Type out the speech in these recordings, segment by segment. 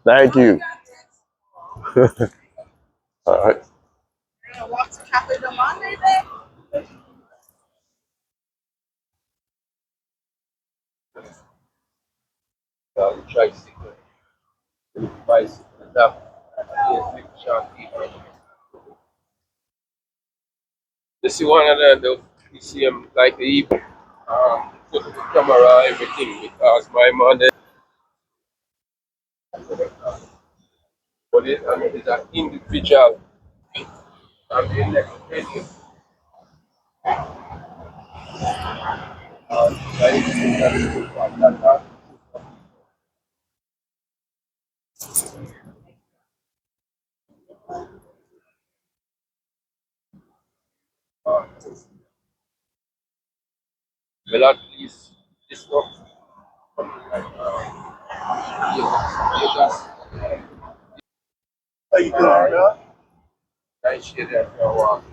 Thank you. All right. This is one of the you see like the evening, put the camera, everything, because my mother, but it, I mean, it's an individual. And the next venue, well, at least this one, you just, how you doing, bro? I share that for a while.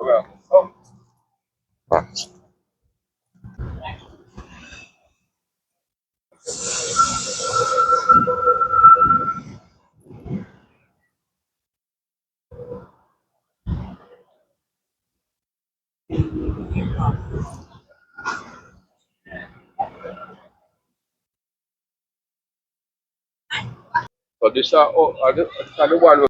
Well, so this are the one.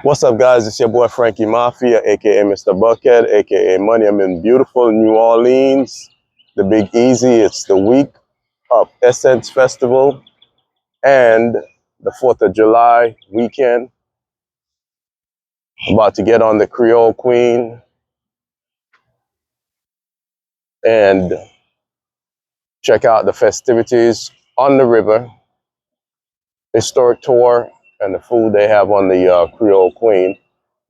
What's up, guys? It's your boy Franky Mafia, aka Mr. Buckhead, aka Money. I'm in beautiful New Orleans, the Big Easy. It's the week of Essence Festival and the 4th of July weekend. About to get on the Creole Queen and check out the festivities on the river, historic tour, and the food they have on the Creole Queen.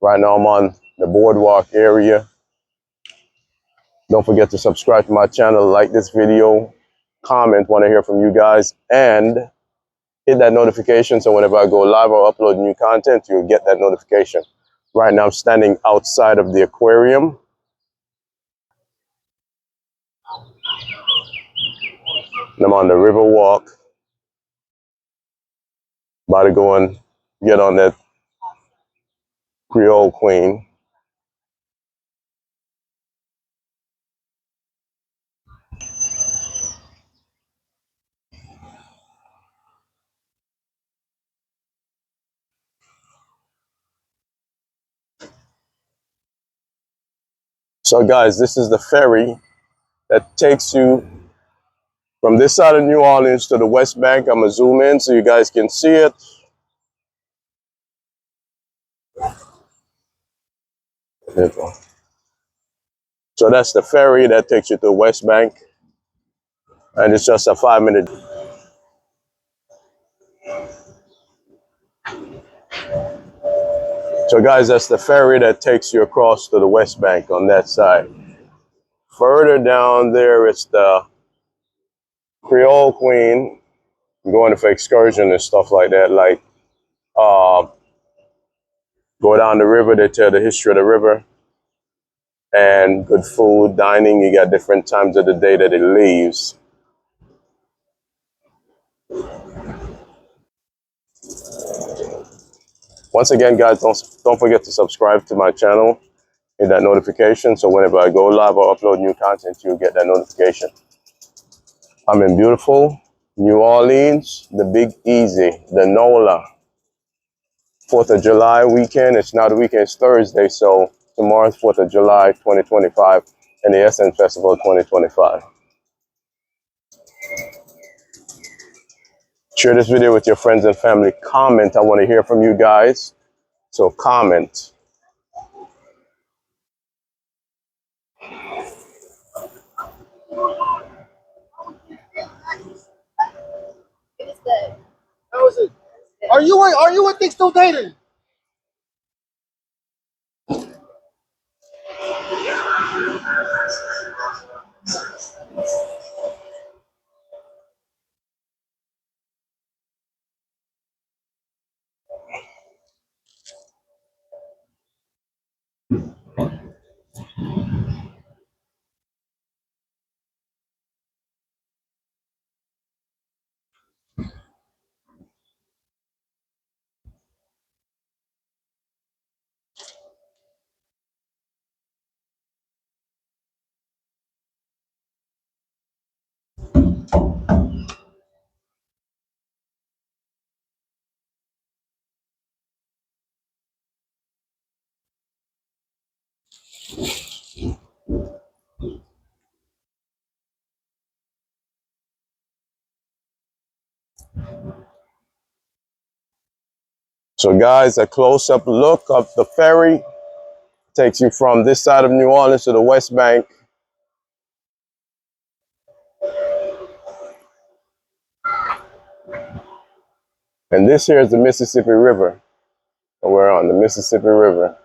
Right now I'm on the boardwalk area. Don't forget to subscribe to my channel, like this video, comment, want to hear from you guys, and hit that notification so whenever I go live or upload new content, you'll get that notification. Right now I'm standing outside of the aquarium. And I'm on the river walk. About to go and get on that Creole Queen. So guys, this is the ferry that takes you from this side of New Orleans to the West Bank. I'm gonna zoom in so you guys can see it. There you go. So that's the ferry that takes you to the West Bank. And it's just a 5-minute. So guys, that's the ferry that takes you across to the West Bank on that side. Further down there, it's the Creole Queen, going for excursion and stuff like that. Like, go down the river, they tell the history of the river. And good food, dining, you got different times of the day that it leaves. Once again, guys, don't forget to subscribe to my channel, hit that notification, so whenever I go live or upload new content, you'll get that notification. I'm in beautiful New Orleans, the Big Easy, the NOLA. 4th of July weekend. It's not a weekend, it's Thursday, so tomorrow's 4th of July 2025 and the Essence Festival 2025. Share this video with your friends and family. Comment. I want to hear from you guys. So comment. How is it? Are you and Dick still dating? So guys, a close-up look of the ferry takes you from this side of New Orleans to the West Bank. And this here is the Mississippi River. We're on the Mississippi River.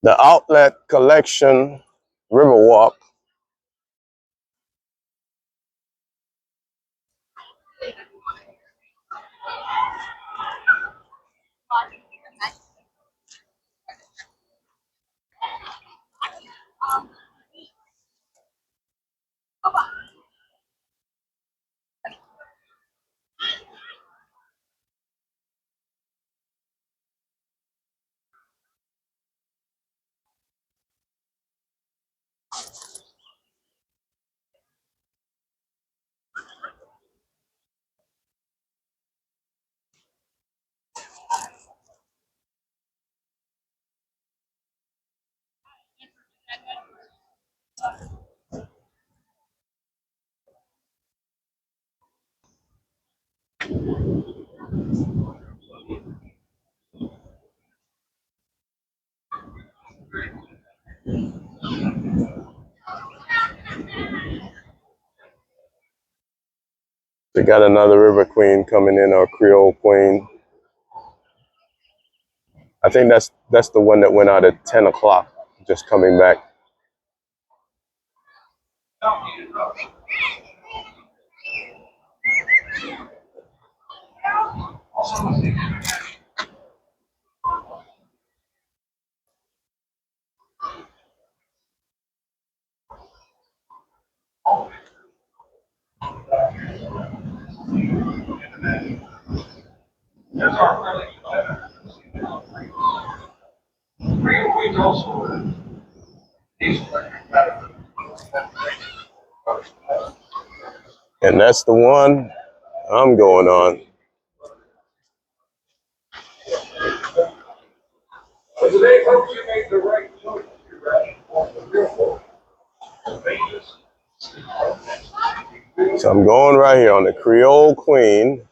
The Outlet Collection Riverwalk. We got another River Queen coming in, or Creole Queen. I think that's the one that went out at 10 o'clock, just coming back. And that's the one I'm going on. So I'm going right here on the Creole Queen.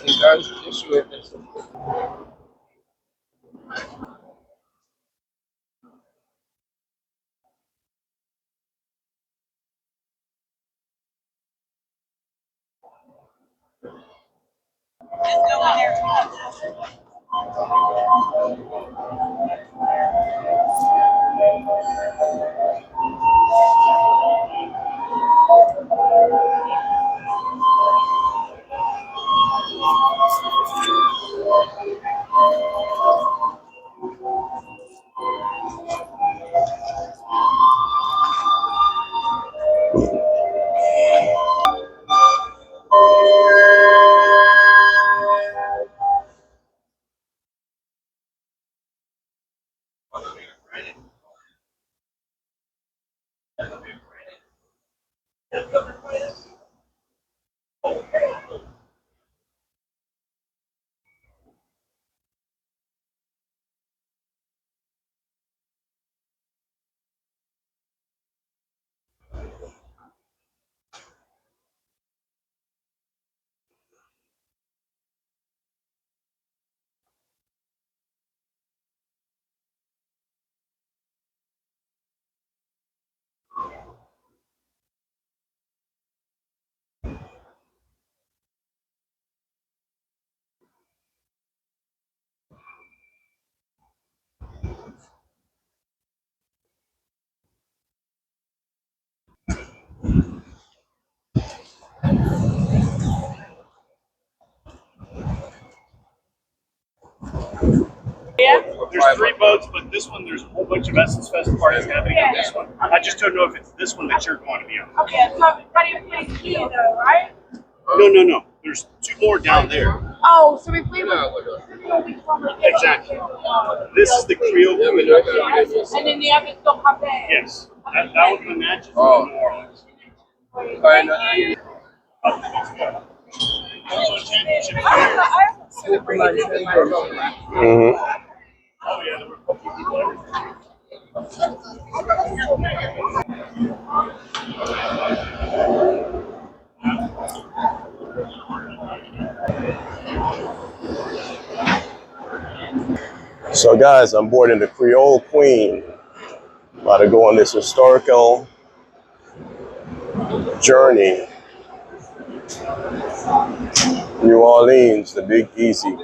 Think that's the issue with this. There's three boats, but this one there's a whole bunch of Essence Fest parties happening on this one. I just don't know if it's this one that you're going to be on. Okay, so everybody plays key though, right? No. There's two more down there. Oh, so we play with Exactly. This is the Creole Queen. and then the other still have it. Yes. That one the match is in New Orleans. Championship. Mm-hmm. Oh yeah, there were a couple of people. So guys, I'm boarding the Creole Queen. About to go on this historical journey. New Orleans, the Big Easy.